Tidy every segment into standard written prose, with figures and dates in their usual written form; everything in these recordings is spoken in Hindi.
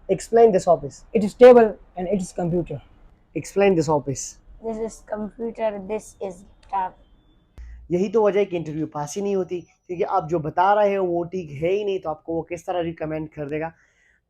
Explain this office. It is table and it is computer. Explain this office. This is computer, this is tab. यही तो वजह है कि इंटरव्यू पास ही नहीं होती, क्योंकि आप जो बता रहे हो वो ठीक है ही नहीं, तो आपको वो किस तरह रिकमेंड कर देगा।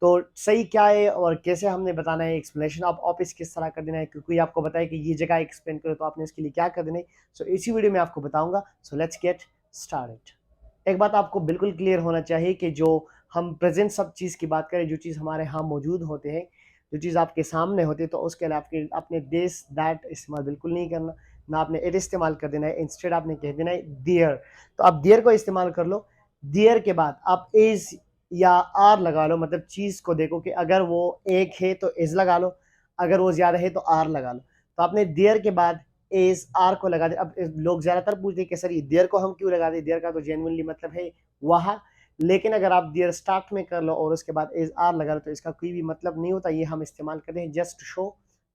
तो सही क्या है और कैसे हमने बताना है, एक्सप्लेनेशन आप ऑफिस किस तरह कर देना है, क्योंकि आपको बताया कि ये जगह एक्सप्लेन करो तो आपने इसके लिए क्या कर देना है। सो इसी वीडियो में आपको बताऊंगा। So let's get started. एक बात आपको बिल्कुल क्लियर होना चाहिए कि जो हम प्रेजेंट सब चीज़ की बात करें, जो चीज़ हमारे यहाँ मौजूद होते हैं, जो चीज़ आपके सामने होती है, तो उसके लिए आपके अपने दिस दैट इस्तेमाल बिल्कुल नहीं करना, ना आपने इट इस्तेमाल कर देना है। इंस्टेड आपने कह देना है देयर। तो आप देयर को इस्तेमाल कर लो। देयर के बाद आप इज या आर लगा लो, मतलब चीज़ को देखो कि अगर वो एक है तो इज लगा लो, अगर वो ज़्यादा है तो आर लगा लो। तो आपने देयर के बाद इज आर को लगा दे। अब लोग ज़्यादातर पूछते हैं कि सर ये देयर को हम क्यों लगा दें, देयर का तो जेन्युइनली मतलब है वहाँ। लेकिन अगर आप देयर स्टार्ट में कर लो और उसके बाद इज आर लगा लो तो इसका कोई भी मतलब नहीं होता। ये हम इस्तेमाल करते हैं just show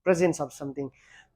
presence of something.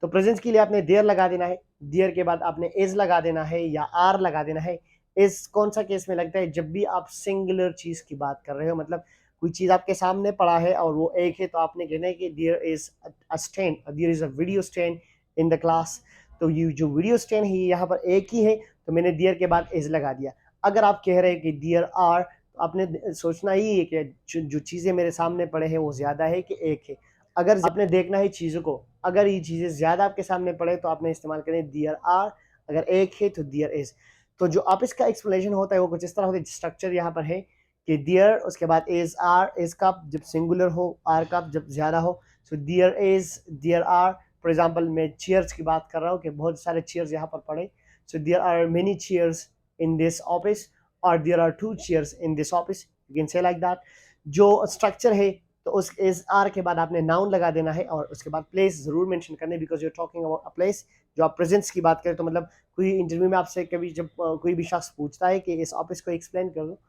तो प्रेजेंस के लिए आपने देयर लगा देना है, देयर के बाद आपने इज लगा देना है या आर लगा देना है। इस कौन सा केस में लगता है, जब भी आप सिंगुलर चीज की बात कर रहे हो, मतलब कोई चीज आपके सामने पड़ा है और वो एक है, तो आपने कहना है कि there is a stand, there is a video stand in the class. तो ये जो वीडियो स्टैंड है यहाँ पर एक ही है, तो मैंने देयर के बाद इज लगा दिया। अगर आप कह रहे हैं कि देयर आर, तो आपने सोचना ही है कि जो चीजें मेरे सामने पड़े हैं वो ज्यादा है कि एक है। अगर आपने देखना है चीजों को, अगर ये चीजें ज्यादा आपके सामने पड़े तो आपने इस्तेमाल करें देयर आर, अगर एक है तो देयर इज। तो जो आप इसका एक्सप्लेनेशन होता है वो कुछ इस तरह होता है। स्ट्रक्चर यहाँ पर है कि देयर, उसके बाद इज आर, इज का जब सिंगुलर हो, आर का जब ज्यादा हो। So there is, there are. For example मैं चेयर्स की बात कर रहा हूँ कि बहुत सारे चेयर्स यहाँ पर पड़े। So there are many chairs in this office, और there are 2 chairs in this office, you can say like that. जो स्ट्रक्चर है, तो उस इज आर के बाद आपने नाउन लगा देना है और उसके बाद प्लेस जरूर मेंशन करना है, because you are talking about a place. जो आप प्रेजेंस की बात करें, तो मतलब कोई इंटरव्यू में आपसे कभी जब कोई भी शख्स पूछता है कि इस ऑफिस को एक्सप्लेन कर दो,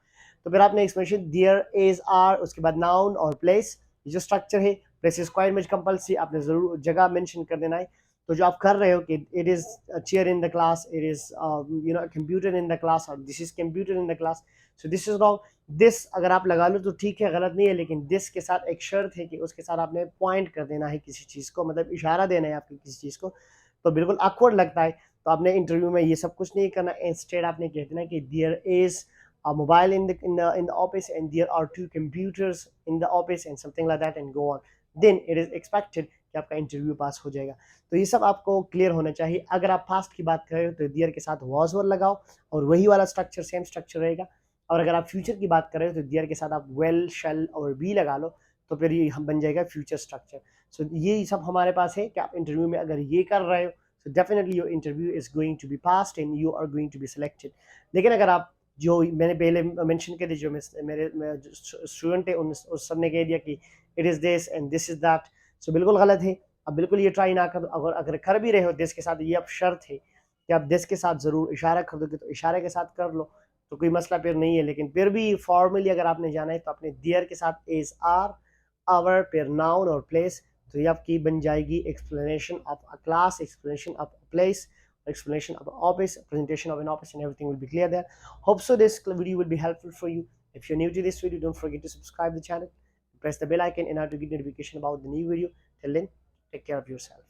तो फिर आपने एक्सप्लेनेशन देयर इज आर, उसके बाद नाउन और प्लेस। जो स्ट्रक्चर है, place is quite much compulsory, आपने जरूर जगह मेंशन कर देना है। तो जो आप कर रहे हो कि it is chair in the class, it is computer in the class, और this is computer in the class. So this is wrong. This अगर आप लगा लो तो ठीक है, गलत नहीं है, लेकिन दिस के साथ एक शर्त है कि उसके साथ आपने पॉइंट कर देना है किसी चीज़ को, मतलब इशारा देना है आपकी किसी चीज़ को। तो बिल्कुल awkward लगता है। तो आपने इंटरव्यू में ये सब कुछ नहीं करना। इंस्टेड आपने कह देना कि there is a mobile in the office and there are 2 computers in the office and something like that and go on, then it is expected कि आपका इंटरव्यू पास हो जाएगा। तो ये सब आपको क्लियर होना चाहिए। अगर आप पास्ट की बात करें तो देयर के साथ वॉज वर लगाओ और वही वाला स्ट्रक्चर, सेम स्ट्रक्चर रहेगा। और अगर आप फ्यूचर की बात करें तो देयर के साथ आप वेल, शेल और बी लगा लो, तो फिर ये हम बन जाएगा फ्यूचर स्ट्रक्चर। सो ये सब हमारे पास है कि आप इंटरव्यू में अगर ये कर रहे हो, so definitely your interview is going to be passed and you are going to be selected। लेकिन अगर आप, जो मैंने पहले मेंशन कर दी, जो मेरे स्टूडेंट है उस सब ने कह दिया कि it is this and this is that, so बिल्कुल गलत है। अब बिल्कुल ये ट्राई ना करो। अगर अगर कर भी रहे हो दिस के साथ, ये अब शर्त है कि आप दिस के साथ ज़रूर इशारा कर दोगे, तो इशारे के साथ कर लो तो कोई मसला फिर नहीं है। लेकिन फिर भी फॉर्मली अगर आपने जाना है तो अपने देयर के साथ इज आर, आवर, फिर नाउन और प्लेस। तो ये आपकी बन जाएगी explanation of a class, explanation of a place, explanation of an office, presentation of an office, and everything will be clear there. Hope so this video will be helpful for you. If you're new to this video, don't forget to subscribe the channel, press the bell icon in order to get notification about the new video. Till then, take care of yourself.